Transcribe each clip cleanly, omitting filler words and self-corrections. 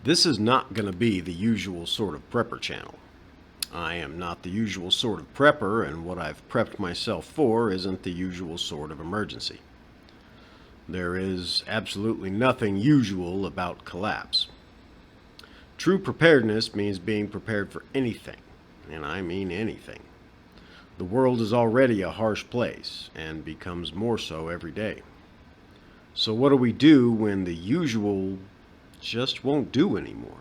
This is not going to be the usual sort of prepper channel. I am not the usual sort of prepper, and what I've prepped myself for isn't the usual sort of emergency. There is absolutely nothing usual about collapse. True preparedness means being prepared for anything, and I mean anything. The world is already a harsh place, and becomes more so every day. So what do we do when the usual just won't do anymore?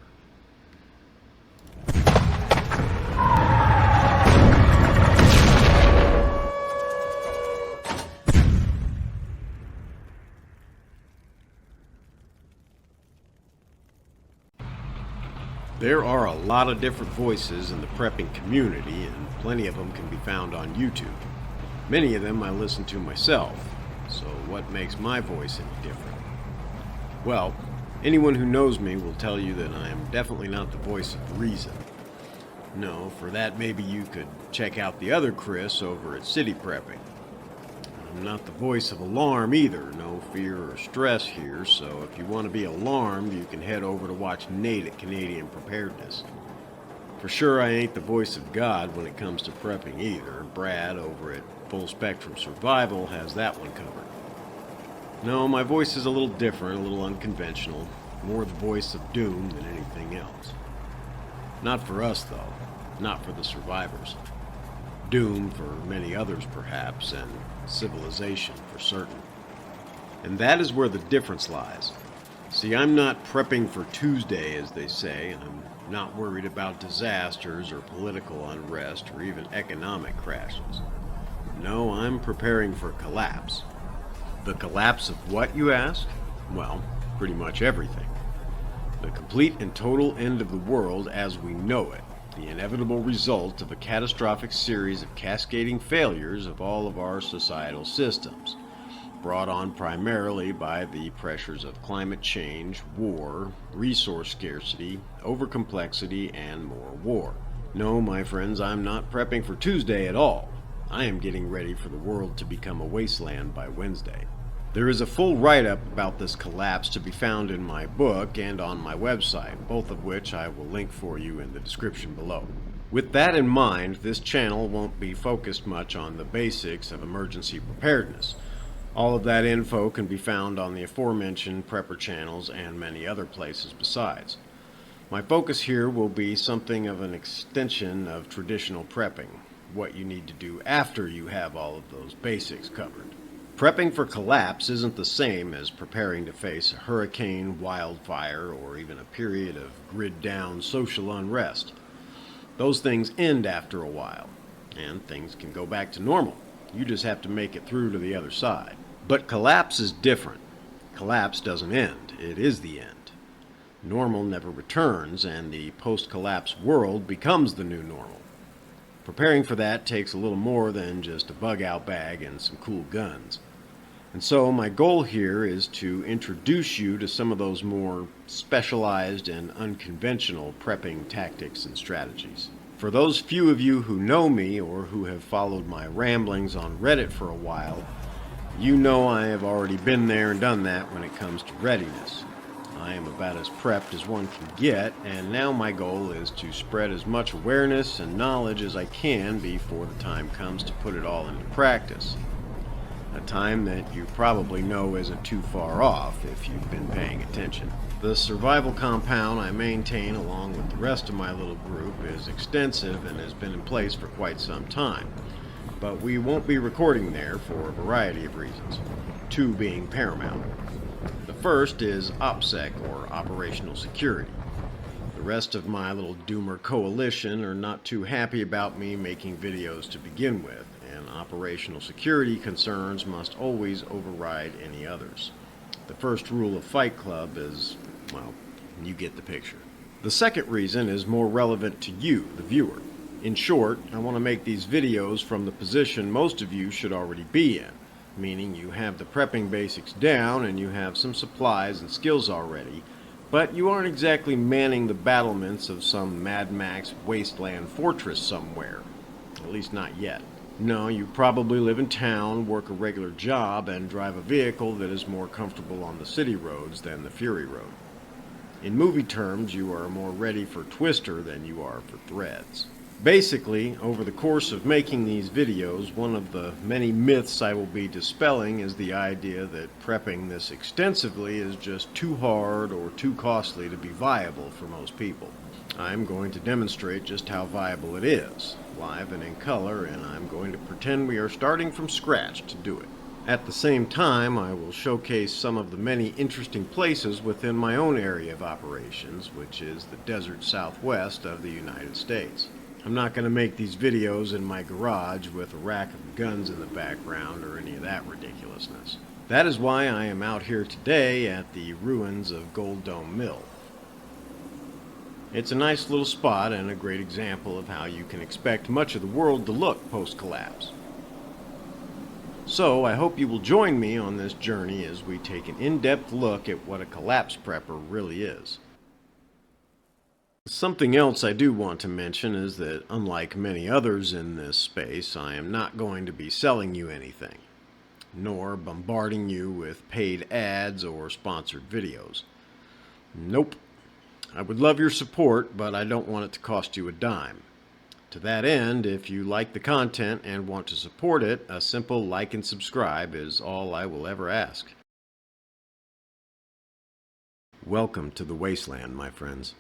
There are a lot of different voices in the prepping community, and plenty of them can be found on YouTube. Many of them I listen to myself, so what makes my voice any different? Well, anyone who knows me will tell you that I am definitely not the voice of reason. No, for that maybe you could check out the other Chris over at City Prepping. I'm not the voice of alarm either, no fear or stress here, so if you want to be alarmed, you can head over to watch Nate at Canadian Preparedness. For sure I ain't the voice of God when it comes to prepping either. Brad over at Full Spectrum Survival has that one covered. No, my voice is a little different, a little unconventional, more the voice of doom than anything else. Not for us though, not for the survivors. Doom for many others perhaps, and civilization for certain. And that is where the difference lies. See, I'm not prepping for Tuesday, as they say. I'm not worried about disasters or political unrest or even economic crashes. No, I'm preparing for collapse. The collapse of what, you ask? Well, pretty much everything. The complete and total end of the world as we know it. The inevitable result of a catastrophic series of cascading failures of all of our societal systems, brought on primarily by the pressures of climate change, war, resource scarcity, overcomplexity, and more war. No, my friends, I'm not prepping for Tuesday at all. I am getting ready for the world to become a wasteland by Wednesday. There is a full write-up about this collapse to be found in my book and on my website, both of which I will link for you in the description below. With that in mind, this channel won't be focused much on the basics of emergency preparedness. All of that info can be found on the aforementioned prepper channels and many other places besides. My focus here will be something of an extension of traditional prepping, what you need to do after you have all of those basics covered. Prepping for collapse isn't the same as preparing to face a hurricane, wildfire, or even a period of grid-down social unrest. Those things end after a while, and things can go back to normal. You just have to make it through to the other side. But collapse is different. Collapse doesn't end, it is the end. Normal never returns, and the post-collapse world becomes the new normal. Preparing for that takes a little more than just a bug-out bag and some cool guns. And so my goal here is to introduce you to some of those more specialized and unconventional prepping tactics and strategies. For those few of you who know me or who have followed my ramblings on Reddit for a while, you know I have already been there and done that when it comes to readiness. I am about as prepped as one can get, and now my goal is to spread as much awareness and knowledge as I can before the time comes to put it all into practice. A time that you probably know isn't too far off if you've been paying attention. The survival compound I maintain along with the rest of my little group is extensive and has been in place for quite some time. But we won't be recording there for a variety of reasons, two being paramount. The first is OPSEC, or Operational Security. The rest of my little doomer coalition are not too happy about me making videos to begin with, and operational security concerns must always override any others. The first rule of Fight Club is, well, you get the picture. The second reason is more relevant to you, the viewer. In short, I want to make these videos from the position most of you should already be in, meaning you have the prepping basics down and you have some supplies and skills already, but you aren't exactly manning the battlements of some Mad Max wasteland fortress somewhere, at least not yet. No, you probably live in town, work a regular job, and drive a vehicle that is more comfortable on the city roads than the Fury Road. In movie terms, you are more ready for Twister than you are for Threads. Basically, over the course of making these videos, one of the many myths I will be dispelling is the idea that prepping this extensively is just too hard or too costly to be viable for most people. I'm going to demonstrate just how viable it is, live and in color, and I'm going to pretend we are starting from scratch to do it. At the same time, I will showcase some of the many interesting places within my own area of operations, which is the desert southwest of the United States. I'm not going to make these videos in my garage with a rack of guns in the background or any of that ridiculousness. That is why I am out here today at the ruins of Gold Dome Mill. It's a nice little spot and a great example of how you can expect much of the world to look post-collapse. So I hope you will join me on this journey as we take an in-depth look at what a collapse prepper really is. Something else I do want to mention is that, unlike many others in this space, I am not going to be selling you anything, nor bombarding you with paid ads or sponsored videos. Nope. I would love your support, but I don't want it to cost you a dime. To that end, if you like the content and want to support it, a simple like and subscribe is all I will ever ask. Welcome to the wasteland, my friends.